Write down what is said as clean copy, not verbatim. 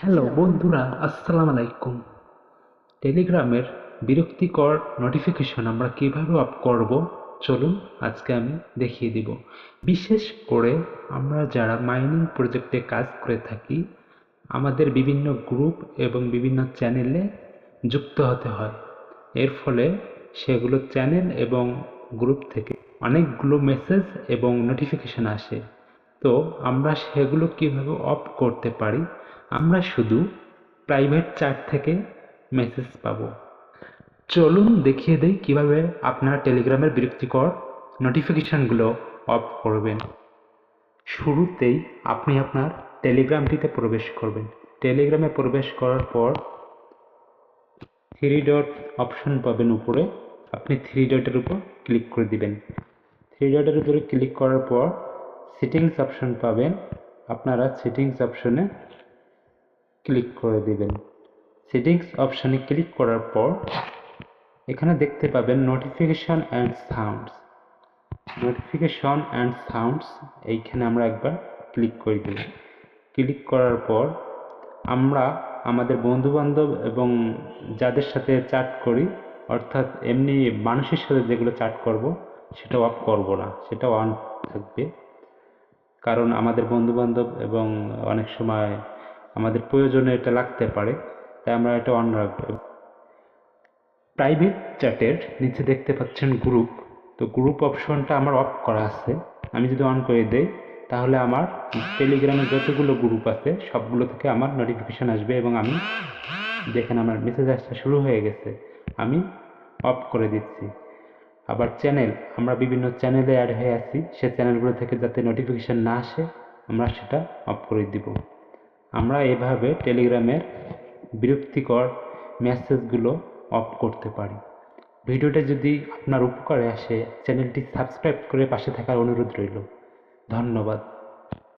Hello বন্ধুরা, আসসালামু আলাইকুম। টেলিগ্রামের বিরক্তিকর নোটিফিকেশন আমরা কিভাবে অফ করব, চলুন আজকে আমি দেখিয়ে দিব। বিশেষ করে আমরা যারা মাইনিং প্রজেক্টে কাজ করে থাকি, আমাদের বিভিন্ন গ্রুপ এবং বিভিন্ন চ্যানেলে যুক্ত হতে হয়। এর ফলে সেগুলো চ্যানেল এবং গ্রুপ থেকে অনেকগুলো মেসেজ এবং নোটিফিকেশন আসে। তো আমরা সেগুলো কিভাবে অফ করতে পারি? আমরা শুধু প্রাইভেট চ্যাট থেকে মেসেজ পাবো। চলুন দেখিয়ে দেই কিভাবে আপনারা টেলিগ্রামের বিরক্তিকর নোটিফিকেশনগুলো অফ করবেন। শুরুতেই আপনি আপনার টেলিগ্রামটিতে প্রবেশ করবেন। টেলিগ্রামে প্রবেশ করার পর থ্রি ডট অপশন পাবেন উপরে, আপনি থ্রি ডটের উপর ক্লিক করে দিবেন। থ্রি ডটের উপরে ক্লিক করার পর সেটিংস অপশন পাবেন, আপনারা সেটিংস অপশনে ক্লিক করে দিবেন। সেটিংস অপশনে ক্লিক করার পর এখানে দেখতে পাবেন notification and sounds. Notification and sounds এইখানে আমরা একবার ক্লিক করে দিই। ক্লিক করার পর আমরা আমাদের বন্ধুবান্ধব এবং যাদের সাথে চ্যাট করি, অর্থাৎ এমনি মানুষের সাথে যেগুলো চ্যাট করব সেটা অফ করব না, সেটা অন থাকবে। কারণ আমাদের বন্ধুবান্ধব এবং অনেক সময় আমাদের প্রয়োজনে এটা লাগতে পারে, তাই আমরা এটা অন রাখবো। প্রাইভেট চ্যাটের নিচে দেখতে পাচ্ছেন গ্রুপ, তো গ্রুপ অপশনটা আমার অফ করা আছে। আমি যদি অন করে দেই তাহলে আমার টেলিগ্রামে যতগুলো গ্রুপ আছে সবগুলো থেকে আমার নোটিফিকেশান আসবে এবং আমি দেখেন আমার মেসেজ আসতে শুরু হয়ে গেছে, আমি অফ করে দিচ্ছি। আবার চ্যানেল, আমরা বিভিন্ন চ্যানেলে অ্যাড হয়ে আছি, সে চ্যানেলগুলো থেকে যাতে নোটিফিকেশান না আসে আমরা সেটা অফ করে দিব। আমরা এভাবে টেলিগ্রামের বিরক্তিকর মেসেজগুলো অফ করতে পারি। ভিডিওটা যদি আপনার উপকারে আসে চ্যানেলটি সাবস্ক্রাইব করে পাশে থাকার অনুরোধ রইল। ধন্যবাদ।